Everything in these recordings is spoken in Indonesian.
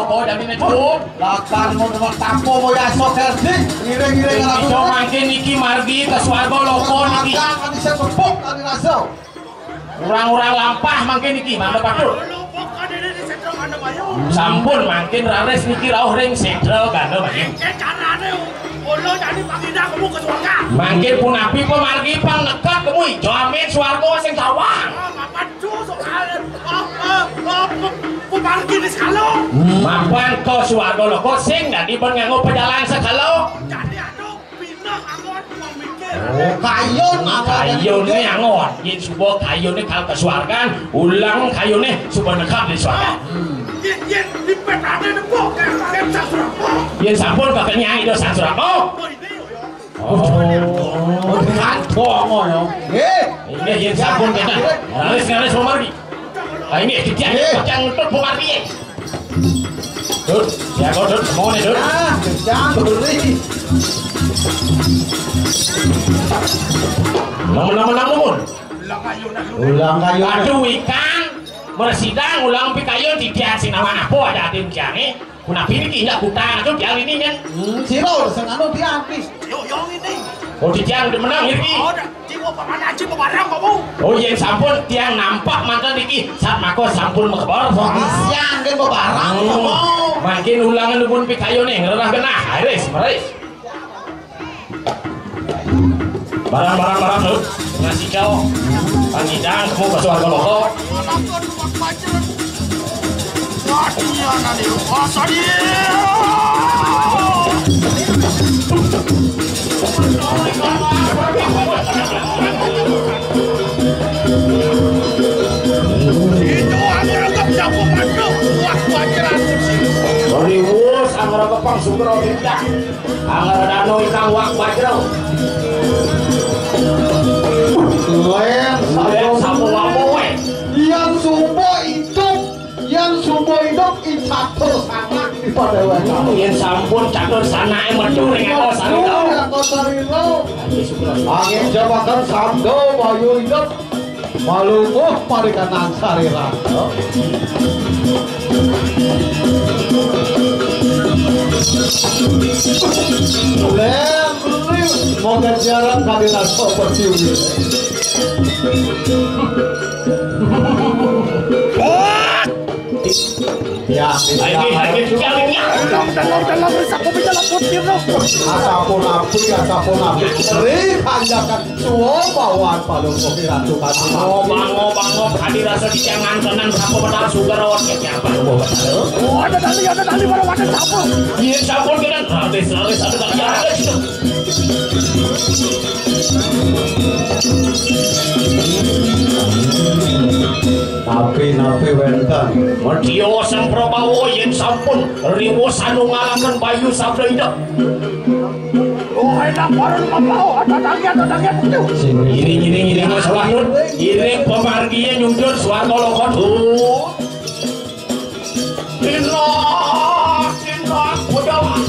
kok dari network. Lakan mau tempat tampo mau ya sokerdik. Ngiring-ngiring lagu. Ijo mangke niki margi ke swarga loko niki. Kan bisa sepuk tadi rasa. Urang-urang lampah mangke niki, Mangga Patul. Sampun mangkin rares niki rauh ring sedro ganda bayi. Carane ulo jadi pangindah kamu ke surga. Mangkin pun api pemargi pang nekat kamu ijo amin swarga sing tawang. Mapan cu soal pemargi di skalo. Mapan ke swarga loko sing dadi pun nganggo pejalan sekalo. Jadi aduh pindah angon memikir. Oh kayun Kayune angon. Yen subuh kayune kal ke swargan, ulang kayune subuh nekat di swarga. Yen dipetane nembok kayak Surako. Yen sampun ke Nyai do Sang Surako. Oh, kantong ngono. Ini yen sampun kita. Ngaris pemargi. Ah ini kejang untuk pemargi. Dut, ya kau dut, mau nih dut. Ah, kejang beli. Namun. Ulang kayun. Aduh ikan. Mersidang ulang pikayon tidak sing nama apa ada tim jane. Kuna pilih tidak buta itu yang ini kan. Siro senang anu dianti. Yo ini. Oh tiang udah menang ini. Oh, jiwa paman aji pebarang kamu. Oh iya sampun tiang nampak mantan iki saat mako sampun mekebor. Siang kan pebarang kamu. Makin ulangan dukun pikayon nih ngerah kena. Meris. Barang lu ngasih kau pangidang kamu ke suarga loko. Riwus anggara kepang sumber tidak anggara danau ikang wak bajrau. Yang sumbo hidup catur sana di pada wajah. Yang sampun catur sana mencur dengan sarino. Angin jabatan sabdo bayu hidup malumuh parikanan sarira. Mau jarang kali rasa perciumi. Ya, lagi dalam sapu bicara putih loh. asapun api. Sering hanjakan suwo bawaan palung kopi ratu kasih. Bango kadi rasa dicangan tenan sapu benar sugaron ya apa lo benar. Oh ada tali baru ada sapu. Iya sapu kita habis ada tali ada situ. Napi wenten. Medio sang Prabawa yen sampun riwo sanu ngalaken bayu sabda indah. Oh enak baru mau ada tangga itu. Iring mas wahyu. Iring pemarginya nyunjur swarga loko tuh. Inna kudawa.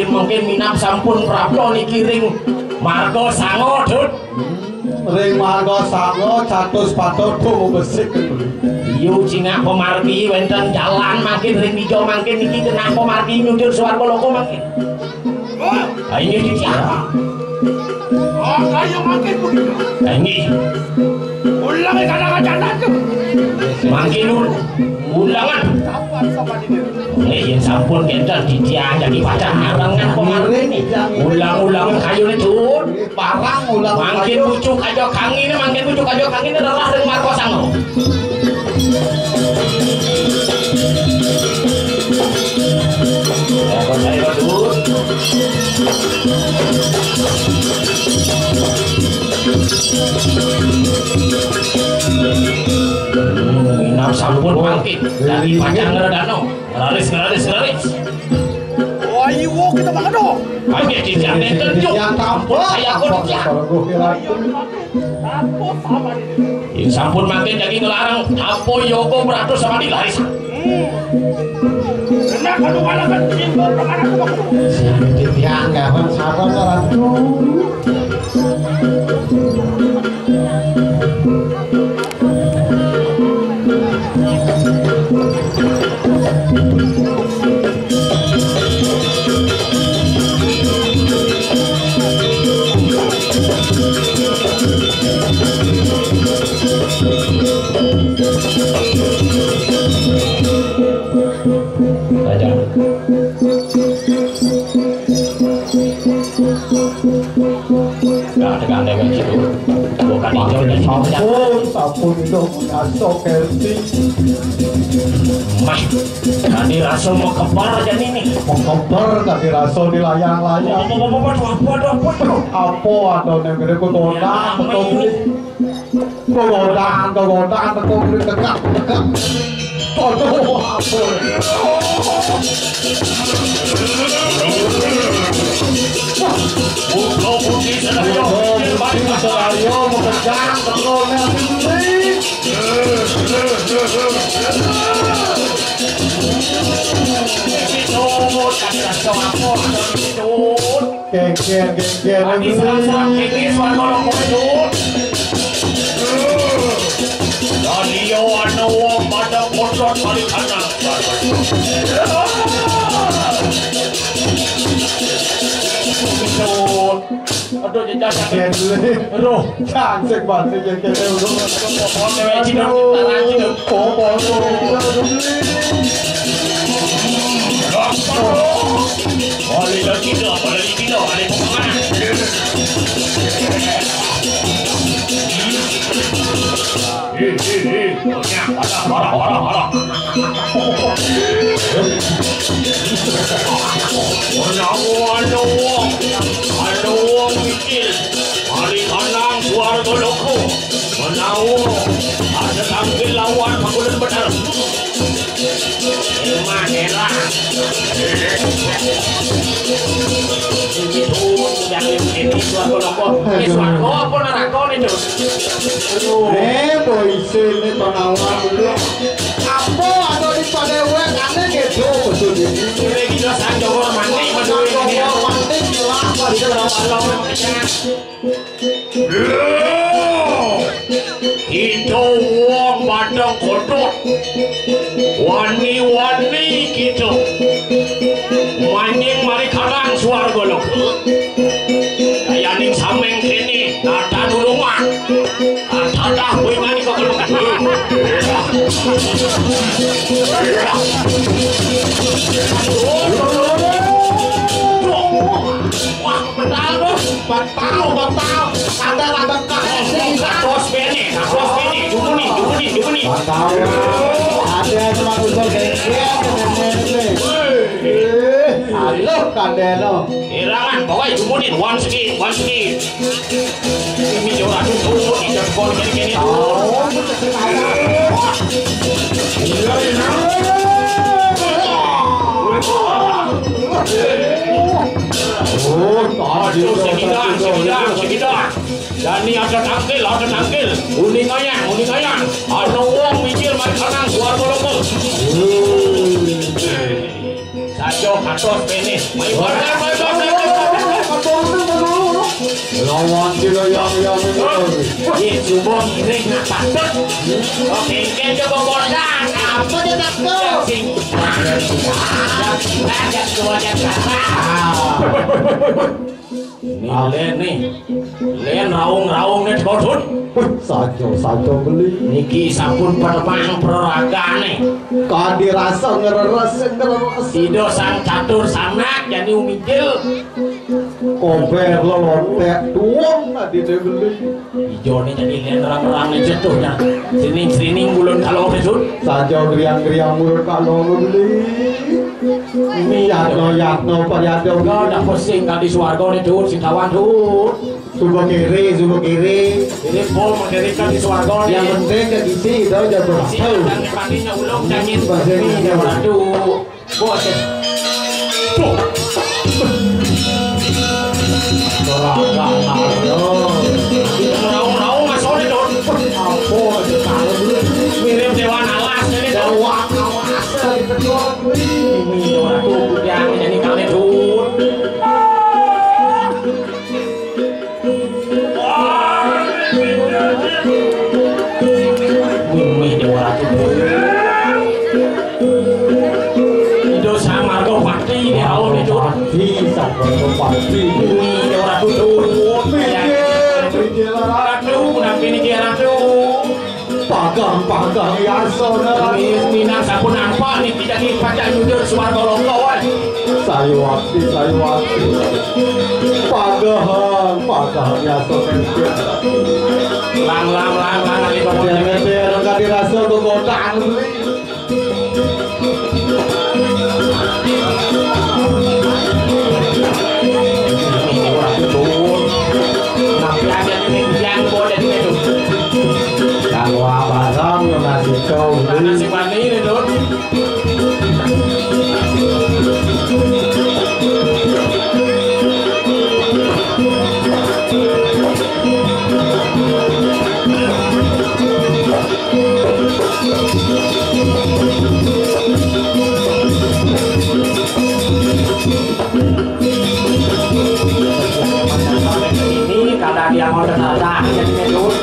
Makin minam sampun prapto niki ring marga sango dut. Ring marga sango catus patot kumu besik. Yu cingak pemargi wenten jalan makin ring ijo makin niki kena pemargi nyunjur swarga loko makin. Ini di siapa? Oh kayu makin begitu. Ini Ulang kadang-kadang tuh. makin ulangan. Yang sampun kita ditiang jadi pacar harangan kemarin nih. Ulang-ulang kayu itu Parang ulang makin bucuk aja kangin adalah ring marga sango. Saya dulu. Minam sampun bangkit dari pacar ngeredano. Ngeralis. Oh, iya kita makan dong. Kami tidak tentu. Yang tampol Saya pun kalau gue ratu. Apa sama ini? ya sampun makin jadi ngelarang apa Yoko beratus sama di Laris. Kena kalau kan timbul kemana tuh? Ya enggak kan sabar ratu. Sabun itu mengasok Kelti. Mah, tadi rasa mau kebar aja nih. Mau kebar tadi rasa di layang-layang. Apa atau negeri kegodaan atau kegodaan atau tegak. Aduh, apa? Pulau putih senario, Senario mengejar teroleh ini. Geng-geng aduh jejak aduh cantik banget geng-geng ada tampil lawan pakulan benar. Manela. Itu yang ini suatu lompok. Ini suatu apa neraka itu? boy sini penawar dulu. Apa atau di padewe aneh gitu betul ini. Ini kita sanjor mandi meduri ini. Mandi lama di dalam itu wong badang kodok wani-wani gitu maning mari karang suarga lo kayaning sameng kini nada nulungan nada dah wingani kok kelukan wah batau ada bos bene dukuni ada cuma usul halo kadeno irangan pokoknya dumunin one segi ini jauh aduh tuh ini jauh gini sekitar dan ini ada tangkil uning ayang ada wong mikir mari kanang suar kolokol sajo katos penis mai lawan kira yang ini coba ngiring patut oke kita bobodan apa dia takut len raung nih kodun sajo beli niki sampun permang peragane kadi rasa ngeres sido sang catur sanak jadi umijil komper lontek tuang tadi dia beli hijau nih jadi len rang-rang nih jatuhnya sering bulun kalau kesud sajo geriang mulut kalau beli ini yatno pariado kau dah pusing kali suarga nih tuh si kawan tuh Subuh kiri ini bol mendirikan di suarga yang penting ke isi itu aja berhasil dan pandinya ulung dangin bahasa ini aduh bos Ini orang tutut. Piye Ratu, nabi ini dia ratu. Pagang yasona. Minang sampun apa nih tidak dipacak jujur suara golong-golong. Sayuwati. Pagang yasona. Lang ali bawa Jangan enggak dirasa kegodaan. ini orang tutut. Nabi aja ini yang boleh itu. Kalau abang ngasih kau Nasi mani ini Dut. Ini karena dia mau datang jadi Dut.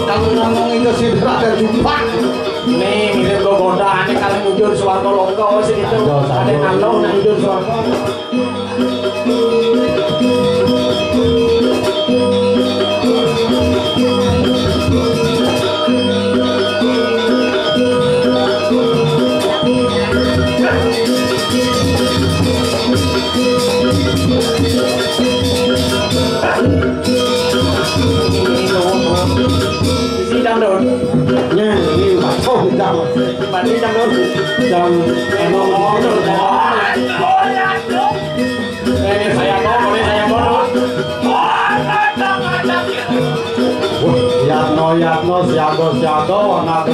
Kamu ngomong itu sih ada jumpa. Nih mirip gogoda ini kalian ujur suarga longko sih itu ada nalo nang ujur suarga. Sidang Dut. Nya ini masuk jam. Bani jam Dut. Jam emang Dut. Ini saya mau Dut. Yatno siago anak